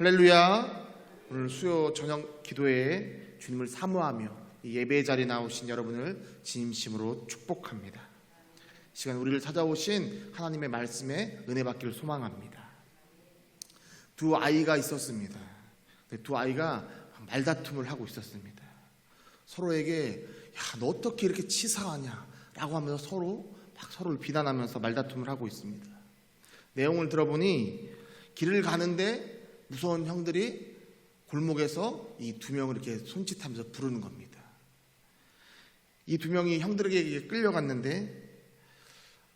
할렐루야. 오늘 수요 저녁 기도에 주님을 사모하며 이 예배의 자리에 나오신 여러분을 진심으로 축복합니다. 이 시간 우리를 찾아오신 하나님의 말씀에 은혜 받기를 소망합니다. 두 아이가 있었습니다. 두 아이가 말다툼을 하고 있었습니다. 서로에게 야, 너 어떻게 이렇게 치사하냐 라고 하면서 서로를 비난하면서 말다툼을 하고 있습니다. 내용을 들어보니 길을 가는데 무서운 형들이 골목에서 이 두 명을 이렇게 손짓하면서 부르는 겁니다. 이 두 명이 형들에게 끌려갔는데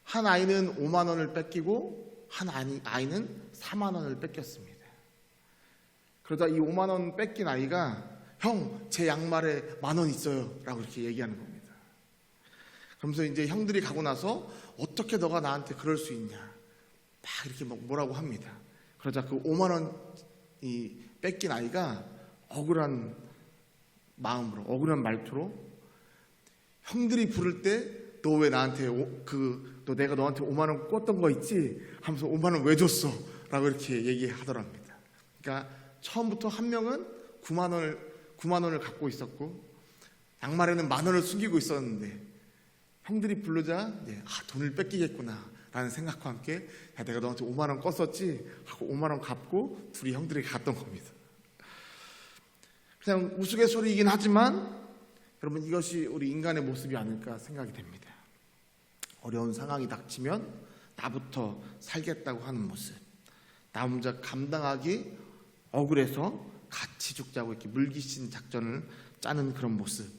한 아이는 5만 원을 뺏기고 한 아이는 4만 원을 뺏겼습니다. 그러다 이 5만 원 뺏긴 아이가 형, 제 양말에 10,000원 있어요 라고 이렇게 얘기하는 겁니다. 그러면서 이제 형들이 가고 나서 어떻게 너가 나한테 그럴 수 있냐 막 이렇게 뭐라고 합니다. 그러자 그 5만 원이 뺏긴 아이가 억울한 마음으로, 억울한 말투로 형들이 부를 때 너 왜 나한테 너 내가 너한테 5만 원 꿨던 거 있지? 하면서 5만 원 왜 줬어? 라고 이렇게 얘기하더랍니다. 그러니까 처음부터 한 명은 9만 원을 갖고 있었고 양말에는 10,000원을 숨기고 있었는데 형들이 부르자 돈을 뺏기겠구나 라는 생각과 함께 야, 내가 너한테 5만 원 껐었지? 하고 5만 원 갚고 둘이 형들이 갔던 겁니다. 그냥 우스갯소리이긴 하지만 여러분 이것이 우리 인간의 모습이 아닐까 생각이 됩니다. 어려운 상황이 닥치면 나부터 살겠다고 하는 모습, 나 혼자 감당하기 억울해서 같이 죽자고 이렇게 물귀신 작전을 짜는 그런 모습,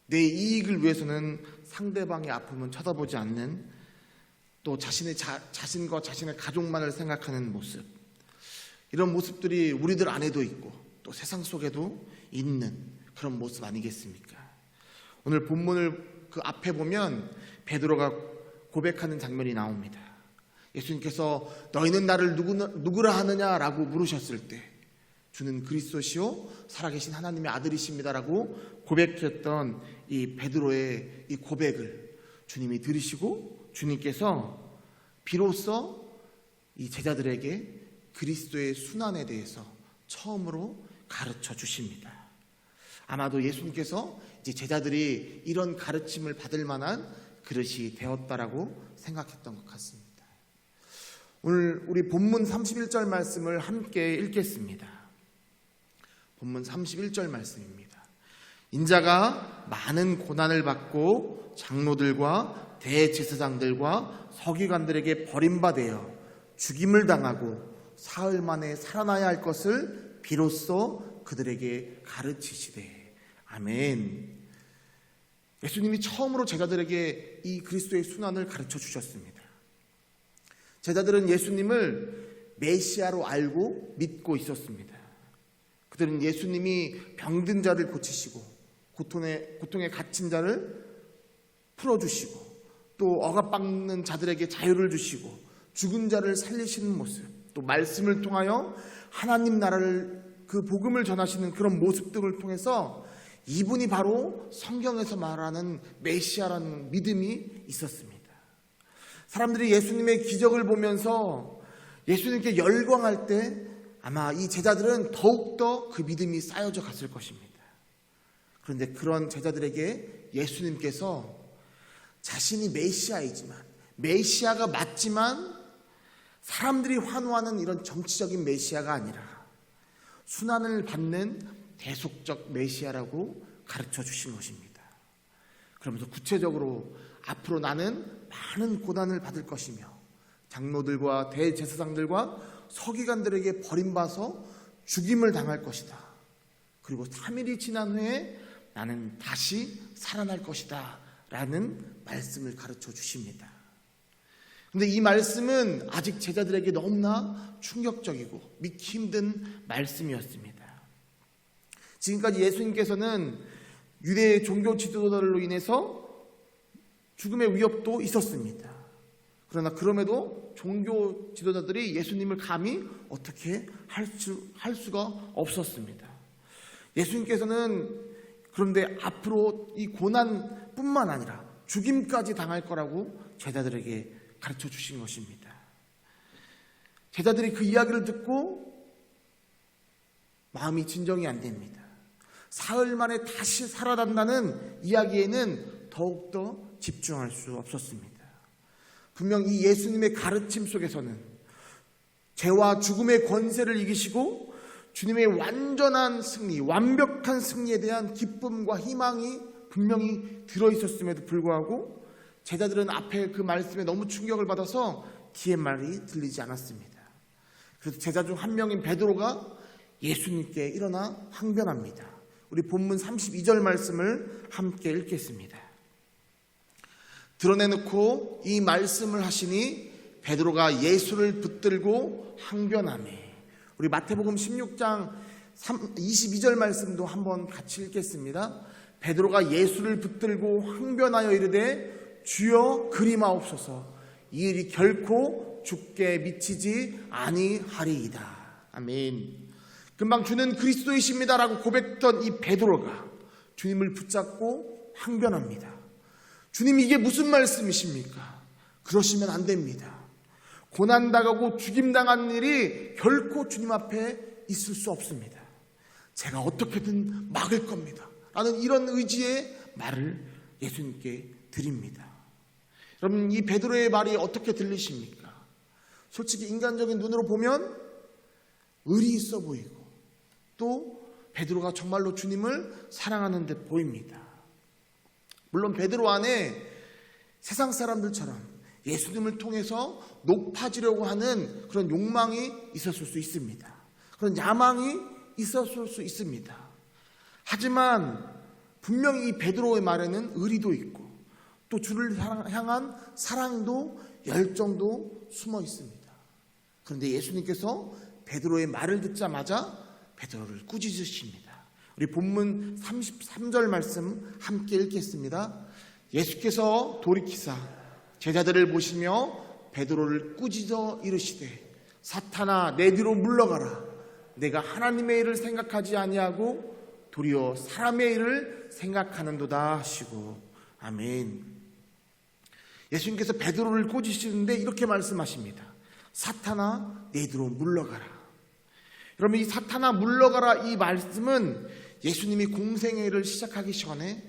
내 이익을 위해서는 상대방의 아픔은 쳐다보지 않는, 또 자신과 자신의 가족만을 생각하는 모습, 이런 모습들이 우리들 안에도 있고 또 세상 속에도 있는 그런 모습 아니겠습니까? 오늘 본문을 그 앞에 보면 베드로가 고백하는 장면이 나옵니다. 예수님께서 너희는 나를 누구라 하느냐라고 물으셨을 때 주는 그리스도시요 살아계신 하나님의 아들이십니다라고 고백했던 이 베드로의 이 고백을 주님이 들으시고 주님께서 비로소 이 제자들에게 그리스도의 순환에 대해서 처음으로 가르쳐 주십니다. 아마도 예수님께서 이제 제자들이 이런 가르침을 받을 만한 그릇이 되었다라고 생각했던 것 같습니다. 오늘 우리 본문 31절 말씀을 함께 읽겠습니다. 본문 31절 말씀입니다. 인자가 많은 고난을 받고 장로들과 대제사장들과 서기관들에게 버림받아 죽임을 당하고 사흘 만에 살아나야 할 것을 비로소 그들에게 가르치시되. 아멘. 예수님이 처음으로 제자들에게 이 그리스도의 순환을 가르쳐 주셨습니다. 제자들은 예수님을 메시아로 알고 믿고 있었습니다. 그들은 예수님이 병든 자를 고치시고 고통에 갇힌 자를 풀어주시고 또 억압받는 자들에게 자유를 주시고 죽은 자를 살리시는 모습, 또 말씀을 통하여 하나님 나라를 그 복음을 전하시는 그런 모습들을 통해서 이분이 바로 성경에서 말하는 메시아라는 믿음이 있었습니다. 사람들이 예수님의 기적을 보면서 예수님께 열광할 때 아마 이 제자들은 더욱더 그 믿음이 쌓여져 갔을 것입니다. 그런데 그런 제자들에게 예수님께서 자신이 메시아이지만, 메시아가 맞지만 사람들이 환호하는 이런 정치적인 메시아가 아니라 순환을 받는 대속적 메시아라고 가르쳐 주신 것입니다. 그러면서 구체적으로 앞으로 나는 많은 고난을 받을 것이며 장로들과 대제사장들과 서기관들에게 버림받아서 죽임을 당할 것이다. 그리고 3일이 지난 후에 나는 다시 살아날 것이다 라는 말씀을 가르쳐 주십니다. 그런데 이 말씀은 아직 제자들에게 너무나 충격적이고 믿기 힘든 말씀이었습니다. 지금까지 예수님께서는 유대 종교 지도자들로 인해서 죽음의 위협도 있었습니다. 그러나 그럼에도 종교 지도자들이 예수님을 감히 어떻게 할 수가 없었습니다. 예수님께서는 그런데 앞으로 이 고난뿐만 아니라 죽임까지 당할 거라고 제자들에게 가르쳐 주신 것입니다. 제자들이 그 이야기를 듣고 마음이 진정이 안 됩니다. 사흘 만에 다시 살아난다는 이야기에는 더욱더 집중할 수 없었습니다. 분명 이 예수님의 가르침 속에서는 죄와 죽음의 권세를 이기시고 주님의 완전한 승리, 완벽한 승리에 대한 기쁨과 희망이 분명히 들어있었음에도 불구하고 제자들은 앞에 그 말씀에 너무 충격을 받아서 뒤에 말이 들리지 않았습니다. 그래서 제자 중 한 명인 베드로가 예수님께 일어나 항변합니다. 우리 본문 32절 말씀을 함께 읽겠습니다. 드러내놓고 이 말씀을 하시니 베드로가 예수를 붙들고 항변하매. 우리 마태복음 16장 22절 말씀도 한번 같이 읽겠습니다. 베드로가 예수를 붙들고 항변하여 이르되 주여 그리마옵소서. 이 일이 결코 죽게 미치지 아니하리이다. 아멘. 금방 주는 그리스도이십니다라고 고백했던 이 베드로가 주님을 붙잡고 항변합니다. 주님, 이게 무슨 말씀이십니까? 그러시면 안 됩니다. 고난당하고 죽임당한 일이 결코 주님 앞에 있을 수 없습니다. 제가 어떻게든 막을 겁니다. 라는 이런 의지의 말을 예수님께 드립니다. 여러분, 이 베드로의 말이 어떻게 들리십니까? 솔직히 인간적인 눈으로 보면 의리 있어 보이고 또 베드로가 정말로 주님을 사랑하는 듯 보입니다. 물론 베드로 안에 세상 사람들처럼 예수님을 통해서 높아지려고 하는 그런 욕망이 있었을 수 있습니다. 그런 야망이 있었을 수 있습니다. 하지만 분명히 이 베드로의 말에는 의리도 있고 또 주를 향한 사랑도 열정도 숨어 있습니다. 그런데 예수님께서 베드로의 말을 듣자마자 베드로를 꾸짖으십니다. 우리 본문 33절 말씀 함께 읽겠습니다. 예수께서 돌이키사 제자들을 보시며 베드로를 꾸짖어 이르시되 사탄아 내 뒤로 물러가라. 내가 하나님의 일을 생각하지 아니하고 도리어 사람의 일을 생각하는도다 하시고. 아멘. 예수님께서 베드로를 꾸짖으시는데 이렇게 말씀하십니다. 사탄아 내 뒤로 물러가라. 여러분, 이 사탄아 물러가라 이 말씀은 예수님이 공생애를 시작하기 전에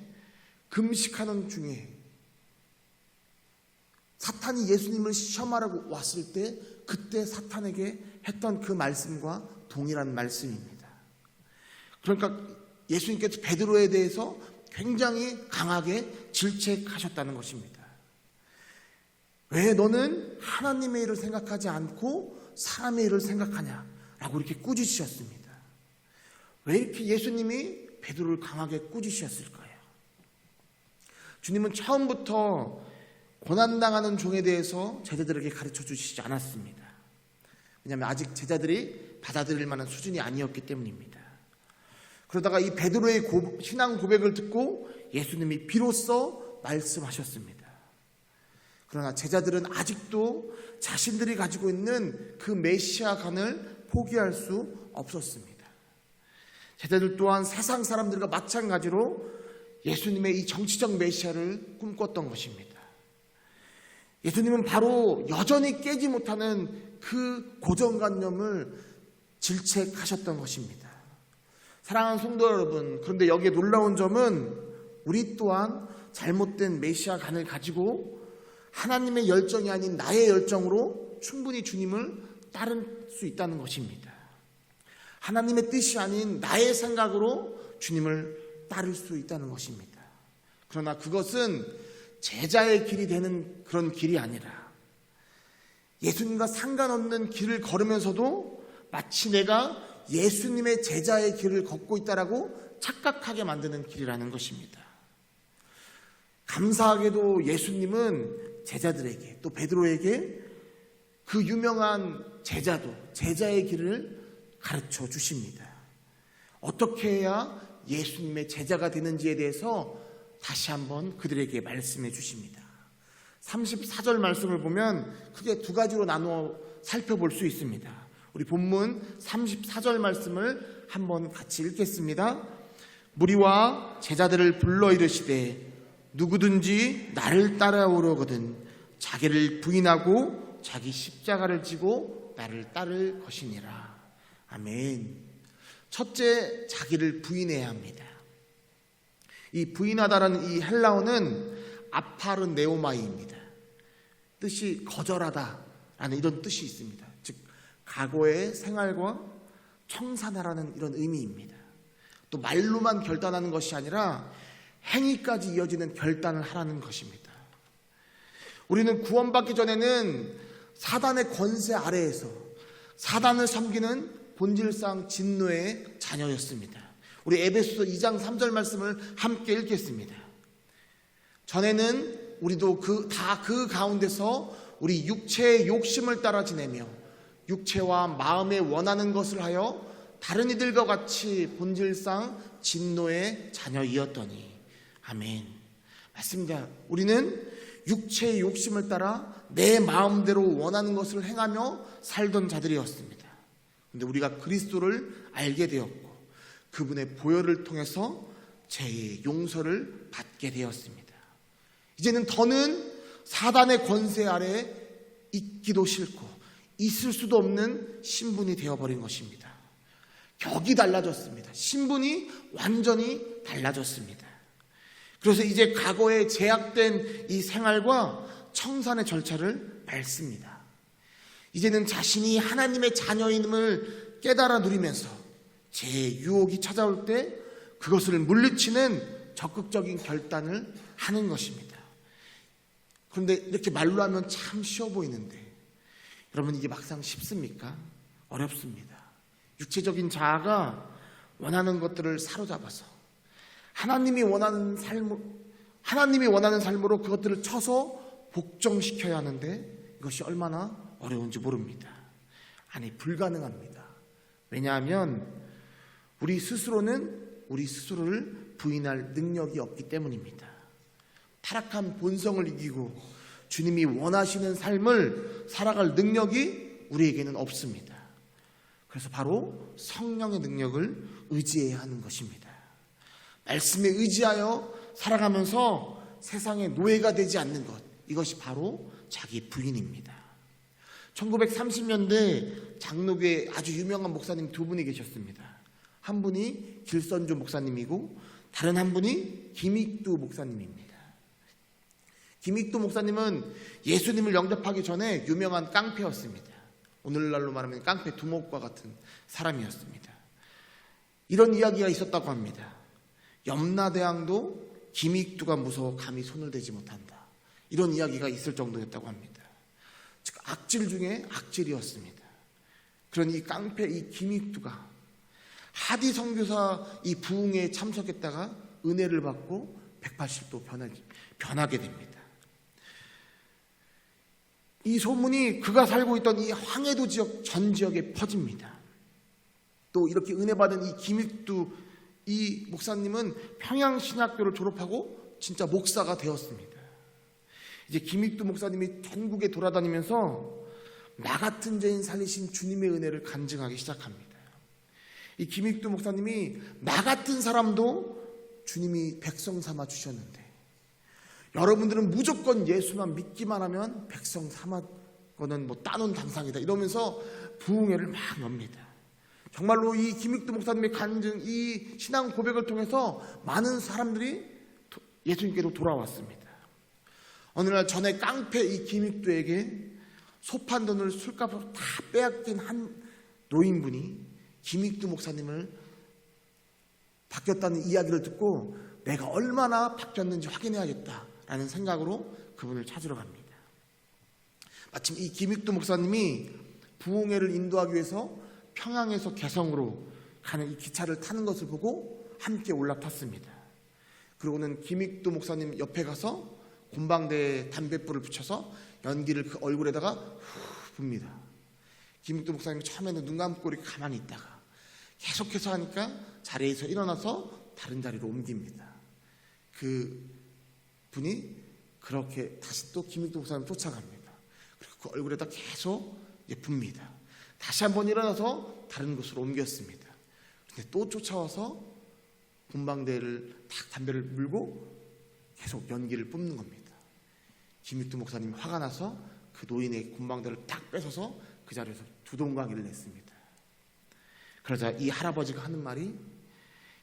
금식하는 중에 사탄이 예수님을 시험하라고 왔을 때 그때 사탄에게 했던 그 말씀과 동일한 말씀입니다. 그러니까 예수님께서 베드로에 대해서 굉장히 강하게 질책하셨다는 것입니다. 왜 너는 하나님의 일을 생각하지 않고 사람의 일을 생각하냐? 라고 이렇게 꾸짖으셨습니다. 왜 이렇게 예수님이 베드로를 강하게 꾸짖으셨을까요? 주님은 처음부터 고난당하는 종에 대해서 제자들에게 가르쳐 주시지 않았습니다. 왜냐하면 아직 제자들이 받아들일 만한 수준이 아니었기 때문입니다. 그러다가 이 베드로의 신앙 고백을 듣고 예수님이 비로소 말씀하셨습니다. 그러나 제자들은 아직도 자신들이 가지고 있는 그 메시아관을 포기할 수 없었습니다. 제자들 또한 세상 사람들과 마찬가지로 예수님의 이 정치적 메시아를 꿈꿨던 것입니다. 예수님은 바로 여전히 깨지 못하는 그 고정관념을 질책하셨던 것입니다. 사랑하는 성도 여러분, 그런데 여기에 놀라운 점은 우리 또한 잘못된 메시아관을 가지고 하나님의 열정이 아닌 나의 열정으로 충분히 주님을 따를 수 있다는 것입니다. 하나님의 뜻이 아닌 나의 생각으로 주님을 따를 수 있다는 것입니다. 그러나 그것은 제자의 길이 되는 그런 길이 아니라 예수님과 상관없는 길을 걸으면서도 마치 내가 예수님의 제자의 길을 걷고 있다라고 착각하게 만드는 길이라는 것입니다. 감사하게도 예수님은 제자들에게 또 베드로에게 그 유명한 제자의 길을 가르쳐 주십니다. 어떻게 해야 예수님의 제자가 되는지에 대해서 다시 한번 그들에게 말씀해 주십니다. 34절 말씀을 보면 크게 두 가지로 나누어 살펴볼 수 있습니다. 우리 본문 34절 말씀을 한번 같이 읽겠습니다. 무리와 제자들을 불러 이르시되 누구든지 나를 따라오려거든 자기를 부인하고 자기 십자가를 지고 나를 따를 것이니라. 아멘. 첫째, 자기를 부인해야 합니다. 이 부인하다라는 이 헬라어는 아파르네오마이입니다. 뜻이 거절하다라는 이런 뜻이 있습니다. 즉 과거의 생활과 청산하라는 이런 의미입니다. 또 말로만 결단하는 것이 아니라 행위까지 이어지는 결단을 하라는 것입니다. 우리는 구원받기 전에는 사단의 권세 아래에서 사단을 섬기는 본질상 진노의 자녀였습니다. 우리 에베소서 2장 3절 말씀을 함께 읽겠습니다. 전에는 우리도 그 가운데서 우리 육체의 욕심을 따라 지내며 육체와 마음에 원하는 것을 하여 다른 이들과 같이 본질상 진노의 자녀이었더니. 아멘. 맞습니다. 우리는 육체의 욕심을 따라 내 마음대로 원하는 것을 행하며 살던 자들이었습니다. 그런데 우리가 그리스도를 알게 되었고 그분의 보혈을 통해서 죄의 용서를 받게 되었습니다. 이제는 더는 사단의 권세 아래 있기도 싫고 있을 수도 없는 신분이 되어버린 것입니다. 격이 달라졌습니다. 신분이 완전히 달라졌습니다. 그래서 이제 과거에 제약된 이 생활과 청산의 절차를 밟습니다. 이제는 자신이 하나님의 자녀임을 깨달아 누리면서 제 유혹이 찾아올 때 그것을 물리치는 적극적인 결단을 하는 것입니다. 그런데 이렇게 말로 하면 참 쉬워 보이는데 여러분, 이게 막상 쉽습니까? 어렵습니다. 육체적인 자아가 원하는 것들을 사로잡아서 하나님이 원하는 삶으로 그것들을 쳐서 복종시켜야 하는데 이것이 얼마나 어려운지 모릅니다. 아니, 불가능합니다. 왜냐하면 우리 스스로는 우리 스스로를 부인할 능력이 없기 때문입니다. 타락한 본성을 이기고 주님이 원하시는 삶을 살아갈 능력이 우리에게는 없습니다. 그래서 바로 성령의 능력을 의지해야 하는 것입니다. 말씀에 의지하여 살아가면서 세상의 노예가 되지 않는 것, 이것이 바로 자기 부인입니다. 1930년대 장로교에 아주 유명한 목사님 두 분이 계셨습니다. 한 분이 길선조 목사님이고 다른 한 분이 김익두 목사님입니다. 김익두 목사님은 예수님을 영접하기 전에 유명한 깡패였습니다. 오늘날로 말하면 깡패 두목과 같은 사람이었습니다. 이런 이야기가 있었다고 합니다. 염라대왕도 김익두가 무서워 감히 손을 대지 못한다. 이런 이야기가 있을 정도였다고 합니다. 즉 악질 중에 악질이었습니다. 그런 이 깡패 이 김익두가 하디 선교사 이 부흥회에 참석했다가 은혜를 받고 180도 변하게 됩니다. 이 소문이 그가 살고 있던 이 황해도 지역 전 지역에 퍼집니다. 또 이렇게 은혜 받은 이 김익두 이 목사님은 평양신학교를 졸업하고 진짜 목사가 되었습니다. 이제 김익두 목사님이 전국에 돌아다니면서 나 같은 죄인 살리신 주님의 은혜를 간증하기 시작합니다. 이 김익두 목사님이 나 같은 사람도 주님이 백성 삼아 주셨는데 여러분들은 무조건 예수만 믿기만 하면 백성 삼아거는 따놓은 당상이다 이러면서 부흥회를 막 엽니다. 정말로 이 김익두 목사님의 간증, 이 신앙 고백을 통해서 많은 사람들이 예수님께로 돌아왔습니다. 어느 날 전에 깡패 이 김익두에게 소판 돈을 술값으로 다 빼앗긴 한 노인분이 김익두 목사님을 바뀌었다는 이야기를 듣고 내가 얼마나 바뀌었는지 확인해야겠다라는 생각으로 그분을 찾으러 갑니다. 마침 이 김익두 목사님이 부흥회를 인도하기 위해서 평양에서 개성으로 가는 이 기차를 타는 것을 보고 함께 올라탔습니다. 그러고는 김익두 목사님 옆에 가서 곰방대에 담뱃불을 붙여서 연기를 그 얼굴에다가 후 붑니다. 김익두 목사님이 처음에는 눈 감고 이렇게 가만히 있다가 계속해서 하니까 자리에서 일어나서 다른 자리로 옮깁니다. 그 분이 그렇게 다시 또 김익두 목사님 쫓아갑니다. 그리고 그 얼굴에다 계속 붑니다. 다시 한번 일어나서 다른 곳으로 옮겼습니다. 근데 또 쫓아와서 곰방대를 딱 담배를 물고 계속 연기를 뿜는 겁니다. 김익두 목사님이 화가 나서 그 노인의 곰방대를 딱 뺏어서 그 자리에서 두동강이를 냈습니다. 그러자 이 할아버지가 하는 말이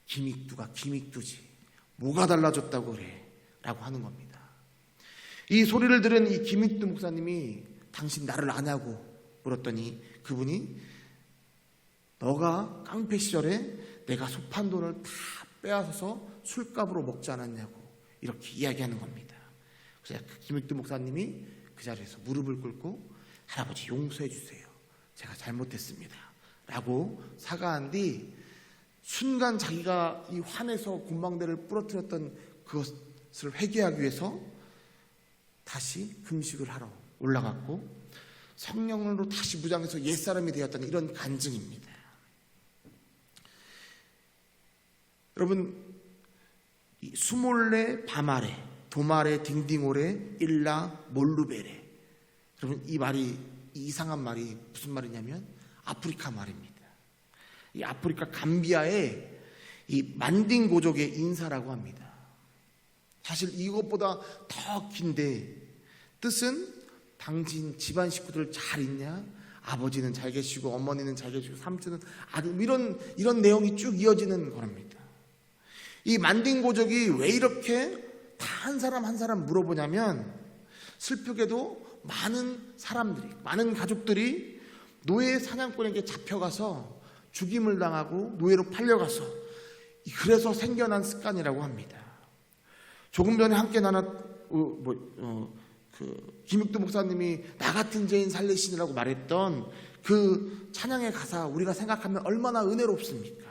김익두가 김익두지 뭐가 달라졌다고 그래 라고 하는 겁니다. 이 소리를 들은 이 김익두 목사님이 당신 나를 아냐고 물었더니 그분이 너가 깡패 시절에 내가 소판 돈을 다 빼앗아서 술값으로 먹지 않았냐고 이렇게 이야기하는 겁니다. 그래서 김익두 목사님이 그 자리에서 무릎을 꿇고 할아버지 용서해 주세요. 제가 잘못했습니다. 라고 사과한 뒤 순간 자기가 이 환에서 곤방대를 부러뜨렸던 그것을 회개하기 위해서 다시 금식을 하러 올라갔고 성령으로 다시 무장해서 옛사람이 되었다는 이런 간증입니다. 여러분, 수몰레 바마레 도마레 딩딩오레 일라 몰루베레, 여러분 이 말이 이 이상한 말이 무슨 말이냐면 아프리카 말입니다. 이 아프리카 감비아의 이 만딩고족의 인사라고 합니다. 사실 이것보다 더 긴데 뜻은 당신 집안 식구들 잘 있냐? 아버지는 잘 계시고 어머니는 잘 계시고 삼촌은 아들, 이런 내용이 쭉 이어지는 겁니다. 이 만딩고족이 왜 이렇게 다 한 사람 한 사람 물어보냐면 슬프게도 많은 사람들이, 많은 가족들이 노예 사냥꾼에게 잡혀가서 죽임을 당하고 노예로 팔려가서 그래서 생겨난 습관이라고 합니다. 조금 전에 함께 김익두 목사님이 나 같은 죄인 살리시느라고 말했던 그 찬양의 가사 우리가 생각하면 얼마나 은혜롭습니까?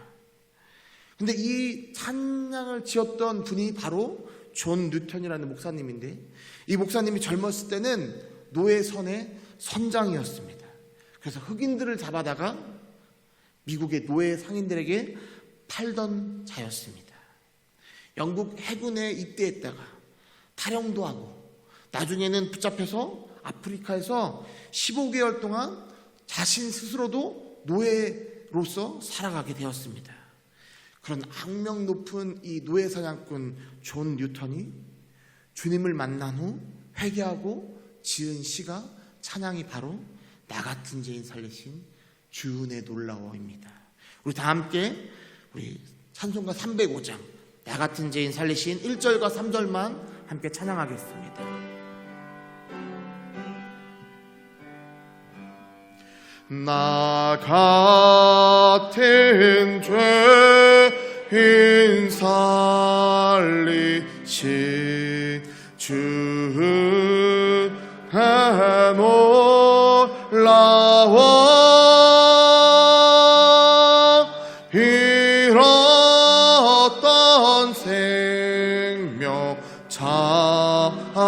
근데 이 찬양을 지었던 분이 바로 존 뉴턴이라는 목사님인데 이 목사님이 젊었을 때는 노예선의 선장이었습니다. 그래서 흑인들을 잡아다가 미국의 노예 상인들에게 팔던 자였습니다. 영국 해군에 입대했다가 탈영도 하고 나중에는 붙잡혀서 아프리카에서 15개월 동안 자신 스스로도 노예로서 살아가게 되었습니다. 그런 악명 높은 이 노예 사냥꾼 존 뉴턴이 주님을 만난 후 회개하고 지은 시가 찬양이 바로 나 같은 죄인 살리신 주은혜 놀라워입니다. 우리 다 함께 우리 찬송가 305장 나 같은 죄인 살리신 1절과 3절만 함께 찬양하겠습니다. 나 같은 죄인 살리신 주의 놀라워 잃었던 생명 찾았고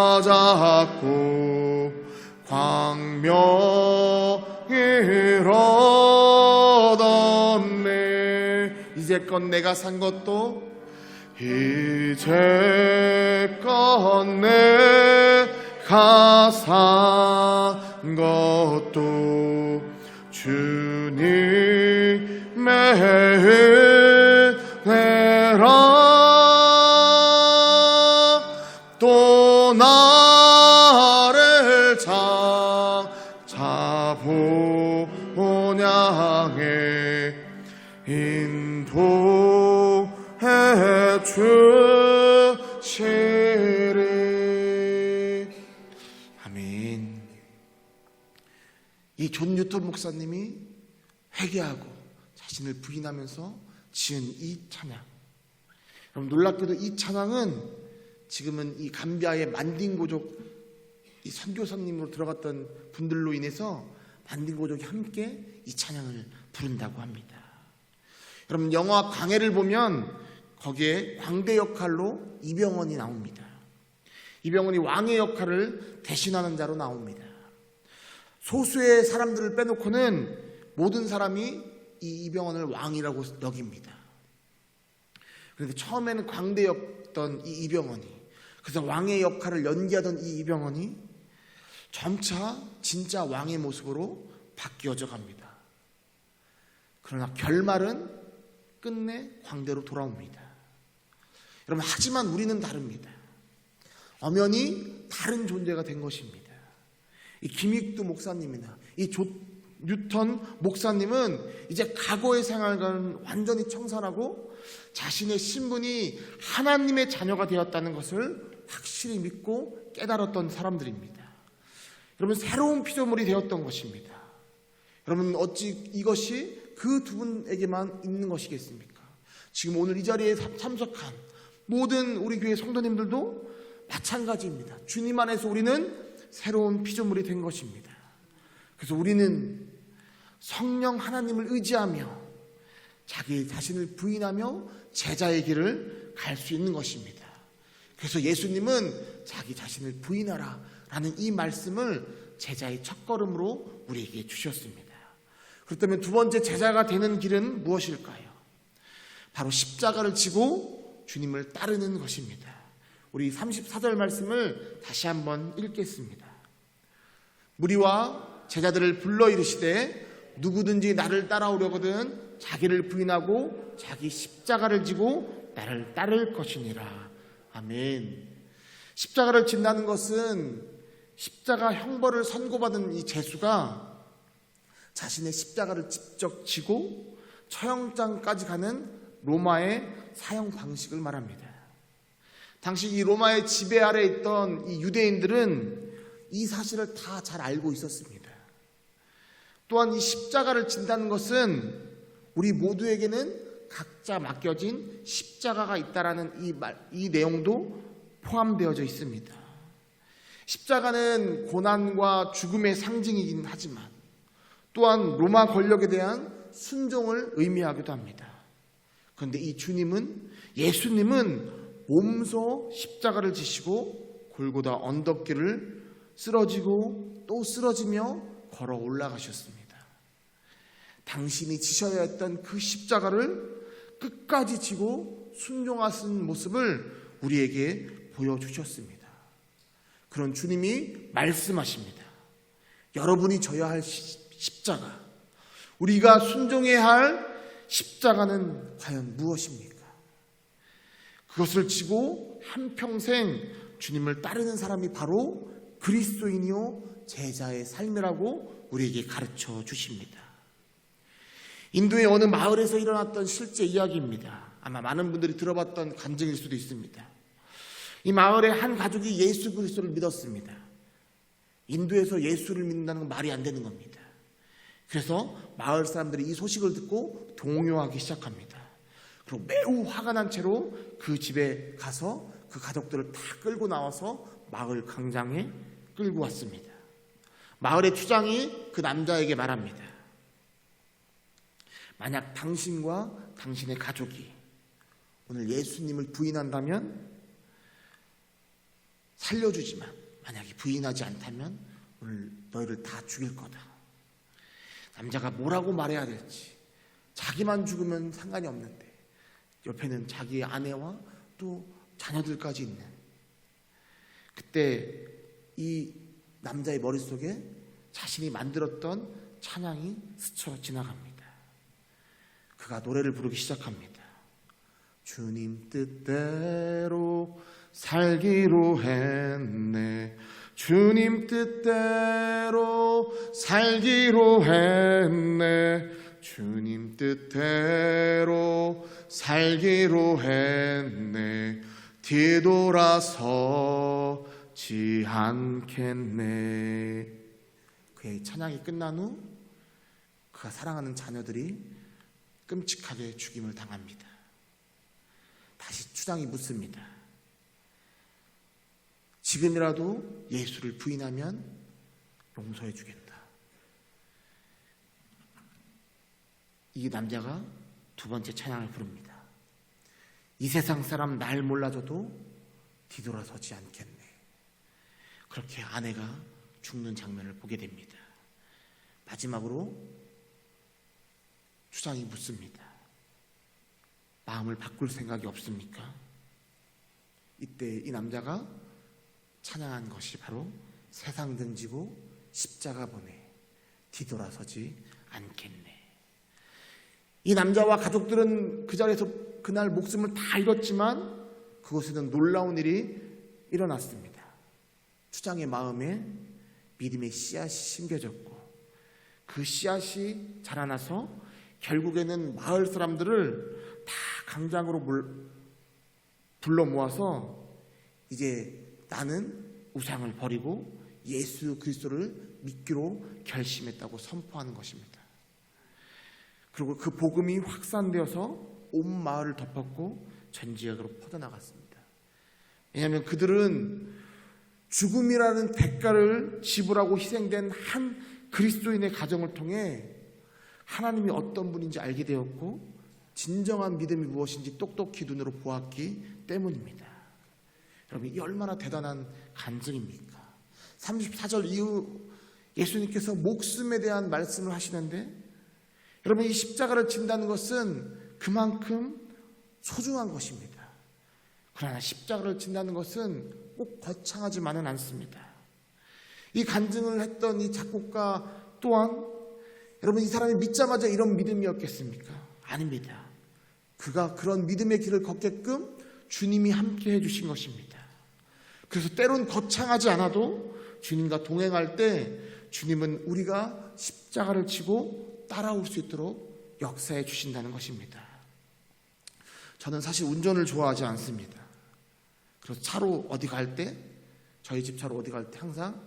광명을 얻었네. 이제껏 내가 산 것도 이제껏 내가 산 것도 주님의 은혜라. 또 나를 본향에 인도해 주시리. 아멘. 이 존 뉴턴 목사님이 회개하고 자신을 부인하면서 지은 이 찬양, 여러분 놀랍게도 이 찬양은 지금은 이 감비아의 만딩고족 이 선교사님으로 들어갔던 분들로 인해서 만딩고족이 함께 이 찬양을 부른다고 합니다. 여러분 영화 광해를 보면 거기에 광대 역할로 이병헌이 나옵니다. 이병헌이 왕의 역할을 대신하는 자로 나옵니다. 소수의 사람들을 빼놓고는 모든 사람이 이 이병헌을 왕이라고 여깁니다. 그런데 처음에는 광대였던 이 이병헌이, 그래서 왕의 역할을 연기하던 이 이병헌이 점차 진짜 왕의 모습으로 바뀌어져 갑니다. 그러나 결말은 끝내 광대로 돌아옵니다. 여러분 하지만 우리는 다릅니다. 엄연히 다른 존재가 된 것입니다. 이 김익두 목사님이나 이 뉴턴 목사님은 이제 과거의 생활과는 완전히 청산하고 자신의 신분이 하나님의 자녀가 되었다는 것을 확실히 믿고 깨달았던 사람들입니다. 여러분, 새로운 피조물이 되었던 것입니다. 여러분, 어찌 이것이 그 두 분에게만 있는 것이겠습니까? 지금 오늘 이 자리에 참석한 모든 우리 교회 성도님들도 마찬가지입니다. 주님 안에서 우리는 새로운 피조물이 된 것입니다. 그래서 우리는 성령 하나님을 의지하며 자기 자신을 부인하며 제자의 길을 갈 수 있는 것입니다. 그래서 예수님은 자기 자신을 부인하라 라는 이 말씀을 제자의 첫걸음으로 우리에게 주셨습니다. 그렇다면 두 번째 제자가 되는 길은 무엇일까요? 바로 십자가를 지고 주님을 따르는 것입니다. 우리 34절 말씀을 다시 한번 읽겠습니다. 무리와 제자들을 불러 이르시되 누구든지 나를 따라오려거든 자기를 부인하고 자기 십자가를 지고 나를 따를 것이니라. 아멘. 십자가를 진다는 것은 십자가 형벌을 선고받은 이 제수가 자신의 십자가를 직접 지고 처형장까지 가는 로마의 사형 방식을 말합니다. 당시 이 로마의 지배 아래에 있던 이 유대인들은 이 사실을 다 잘 알고 있었습니다. 또한 이 십자가를 진다는 것은 우리 모두에게는 각자 맡겨진 십자가가 있다라는 이 내용도 포함되어져 있습니다. 십자가는 고난과 죽음의 상징이긴 하지만 또한 로마 권력에 대한 순종을 의미하기도 합니다. 그런데 이 예수님은 몸소 십자가를 지시고 골고다 언덕길을 쓰러지고 또 쓰러지며 걸어 올라가셨습니다. 당신이 지셔야 했던 그 십자가를 끝까지 지고 순종하신 모습을 우리에게 보여주셨습니다. 그런 주님이 말씀하십니다. 여러분이 져야 할 십자가, 우리가 순종해야 할 십자가는 과연 무엇입니까? 그것을 지고 한평생 주님을 따르는 사람이 바로 그리스도인이요 제자의 삶이라고 우리에게 가르쳐 주십니다. 인도의 어느 마을에서 일어났던 실제 이야기입니다. 아마 많은 분들이 들어봤던 간증일 수도 있습니다. 이 마을의 한 가족이 예수 그리스도를 믿었습니다. 인도에서 예수를 믿는다는 건 말이 안 되는 겁니다. 그래서 마을 사람들이 이 소식을 듣고 동요하기 시작합니다. 그리고 매우 화가 난 채로 그 집에 가서 그 가족들을 다 끌고 나와서 마을 광장에 끌고 왔습니다. 마을의 추장이 그 남자에게 말합니다. 만약 당신과 당신의 가족이 오늘 예수님을 부인한다면 살려주지만 만약에 부인하지 않다면 오늘 너희를 다 죽일 거다. 남자가 뭐라고 말해야 될지, 자기만 죽으면 상관이 없는데 옆에는 자기의 아내와 또 자녀들까지 있는, 그때 이 남자의 머릿속에 자신이 만들었던 찬양이 스쳐 지나갑니다. 그가 노래를 부르기 시작합니다. 주님 뜻대로 살기로 했네. 주님 뜻대로 살기로 했네. 주님 뜻대로 살기로 했네. 뒤돌아서지 않겠네. 그의 찬양이 끝난 후 그가 사랑하는 자녀들이 끔찍하게 죽임을 당합니다. 다시 추장이 묻습니다. 지금이라도 예수를 부인하면 용서해 주겠다. 이 남자가 두 번째 찬양을 부릅니다. 이 세상 사람 날 몰라줘도 뒤돌아서지 않겠네. 그렇게 아내가 죽는 장면을 보게 됩니다. 마지막으로 추장이 묻습니다. 마음을 바꿀 생각이 없습니까? 이때 이 남자가 찬양한 것이 바로 세상 등지고 십자가 보내 뒤돌아서지 않겠네. 이 남자와 가족들은 그 자리에서 그날 목숨을 다 잃었지만 그곳에는 놀라운 일이 일어났습니다. 추장의 마음에 믿음의 씨앗이 심겨졌고 그 씨앗이 자라나서 결국에는 마을 사람들을 다 강장으로 불러 모아서 이제 나는 우상을 버리고 예수 그리스도를 믿기로 결심했다고 선포하는 것입니다. 그리고 그 복음이 확산되어서 온 마을을 덮었고 전 지역으로 퍼져나갔습니다. 왜냐하면 그들은 죽음이라는 대가를 지불하고 희생된 한 그리스도인의 가정을 통해 하나님이 어떤 분인지 알게 되었고 진정한 믿음이 무엇인지 똑똑히 눈으로 보았기 때문입니다. 여러분, 이 얼마나 대단한 간증입니까? 34절 이후 예수님께서 목숨에 대한 말씀을 하시는데, 여러분, 이 십자가를 진다는 것은 그만큼 소중한 것입니다. 그러나 십자가를 진다는 것은 꼭 거창하지만은 않습니다. 이 간증을 했던 이 작곡가 또한, 여러분, 이 사람이 믿자마자 이런 믿음이었겠습니까? 아닙니다. 그가 그런 믿음의 길을 걷게끔 주님이 함께 해주신 것입니다. 그래서 때론 거창하지 않아도 주님과 동행할 때 주님은 우리가 십자가를 지고 따라올 수 있도록 역사해 주신다는 것입니다. 저는 사실 운전을 좋아하지 않습니다. 그래서 차로 어디 갈 때, 저희 집 차로 어디 갈 때 항상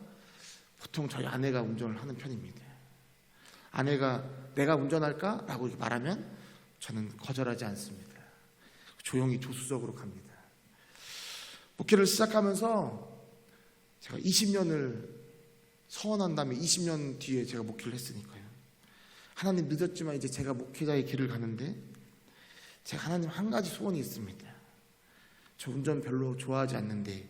보통 저희 아내가 운전을 하는 편입니다. 아내가 내가 운전할까? 라고 이렇게 말하면 저는 거절하지 않습니다. 조용히 조수석으로 갑니다. 목회를 시작하면서 제가 20년을 서원한 다음에 20년 뒤에 제가 목회를 했으니까요. 하나님, 늦었지만 이제 제가 목회자의 길을 가는데 제가 하나님 한 가지 소원이 있습니다. 저 운전 별로 좋아하지 않는데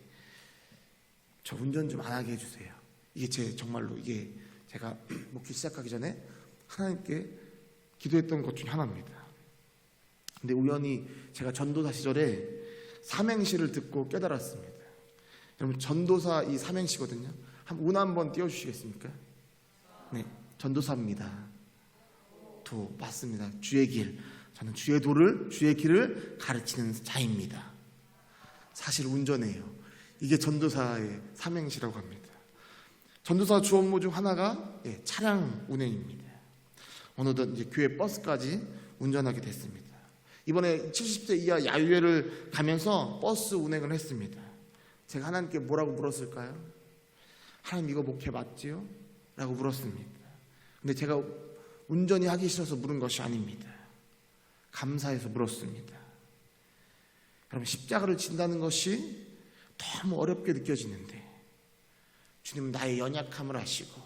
저 운전 좀 안 하게 해주세요. 이게 정말로 이게 제가 목회 시작하기 전에 하나님께 기도했던 것 중에 하나입니다. 근데 우연히 제가 전도사 시절에 삼행시를 듣고 깨달았습니다. 여러분, 전도사 이 삼행시거든요. 운 한번 띄워주시겠습니까? 네, 전도사입니다. 도, 맞습니다. 주의 길. 저는 주의 도를, 주의 길을 가르치는 자입니다. 사실 운전해요. 이게 전도사의 삼행시라고 합니다. 전도사 주 업무 중 하나가 차량 운행입니다. 어느덧 이제 교회 버스까지 운전하게 됐습니다. 이번에 70세 이하 야유회를 가면서 버스 운행을 했습니다. 제가 하나님께 뭐라고 물었을까요? 하나님, 이거 목회 맞지요? 라고 물었습니다. 근데 제가 운전이 하기 싫어서 물은 것이 아닙니다. 감사해서 물었습니다. 여러분, 십자가를 진다는 것이 너무 어렵게 느껴지는데 주님은 나의 연약함을 아시고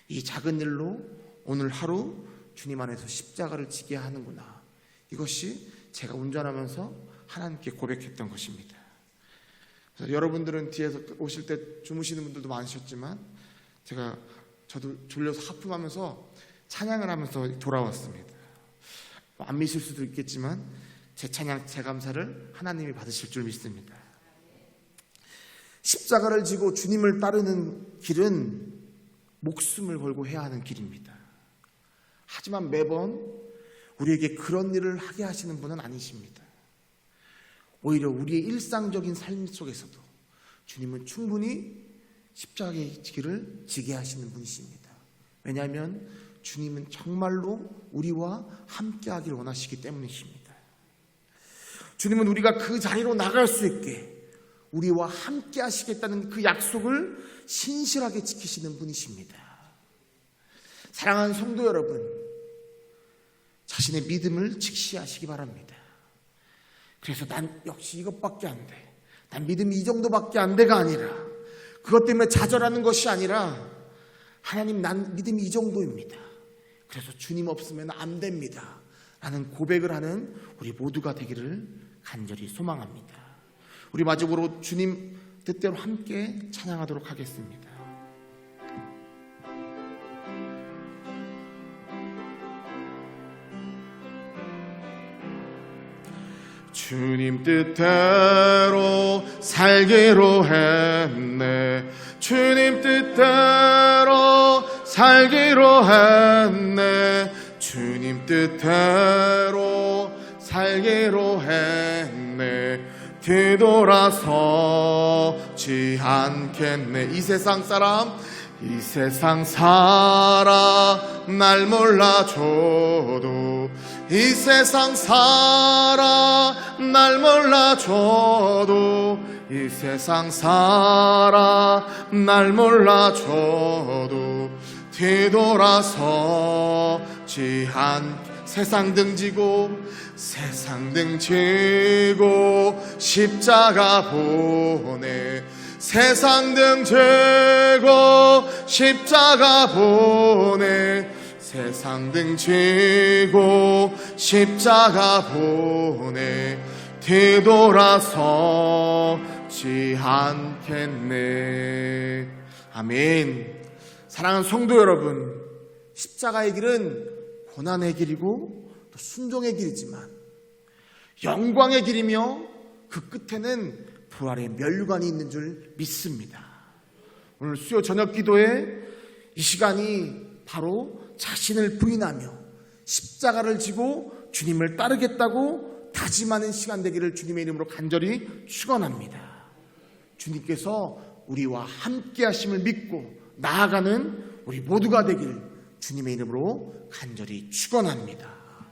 이 작은 일로 오늘 하루 주님 안에서 십자가를 지게 하는구나. 이것이 제가 운전하면서 하나님께 고백했던 것입니다. 그래서 여러분들은 뒤에서 오실 때 주무시는 분들도 많으셨지만 저도 졸려서 하품하면서 찬양을 하면서 돌아왔습니다. 안 믿을 수도 있겠지만 제 찬양, 제 감사를 하나님이 받으실 줄 믿습니다. 십자가를 지고 주님을 따르는 길은 목숨을 걸고 해야 하는 길입니다. 하지만 매번 우리에게 그런 일을 하게 하시는 분은 아니십니다. 오히려 우리의 일상적인 삶 속에서도 주님은 충분히 십자가의 길을 지게 하시는 분이십니다. 왜냐하면 주님은 정말로 우리와 함께 하길 원하시기 때문이십니다. 주님은 우리가 그 자리로 나갈 수 있게 우리와 함께 하시겠다는 그 약속을 신실하게 지키시는 분이십니다. 사랑하는 성도 여러분, 자신의 믿음을 직시하시기 바랍니다. 그래서 난 역시 이것밖에 안 돼, 난 믿음이 이 정도밖에 안 돼가 아니라, 그것 때문에 좌절하는 것이 아니라, 하나님, 난 믿음이 이 정도입니다. 그래서 주님 없으면 안 됩니다 라는 고백을 하는 우리 모두가 되기를 간절히 소망합니다. 우리 마지막으로 주님 뜻대로 함께 찬양하도록 하겠습니다. 주님 뜻대로 살기로 했네, 주님 뜻대로 살기로 했네, 주님 뜻대로 살기로 했네, 뒤돌아서지 않겠네. 이 세상 사람, 이 세상 살아 날 몰라줘도 이 세상 살아 날 몰라줘도 이 세상 살아 날 몰라줘도 뒤돌아서지 않 세상 등지고 세상 등지고 십자가 보내 세상 등지고 십자가 보내 세상 등지고 십자가 보내 뒤돌아서지 않겠네. 아멘. 사랑하는 성도 여러분, 십자가의 길은 고난의 길이고 또 순종의 길이지만 영광의 길이며 그 끝에는 부활의 면류관이 있는 줄 믿습니다. 오늘 수요 저녁 기도에 이 시간이 바로 자신을 부인하며 십자가를 지고 주님을 따르겠다고 다짐하는 시간 되기를 주님의 이름으로 간절히 축원합니다. 주님께서 우리와 함께 하심을 믿고 나아가는 우리 모두가 되길 주님의 이름으로 간절히 축원합니다.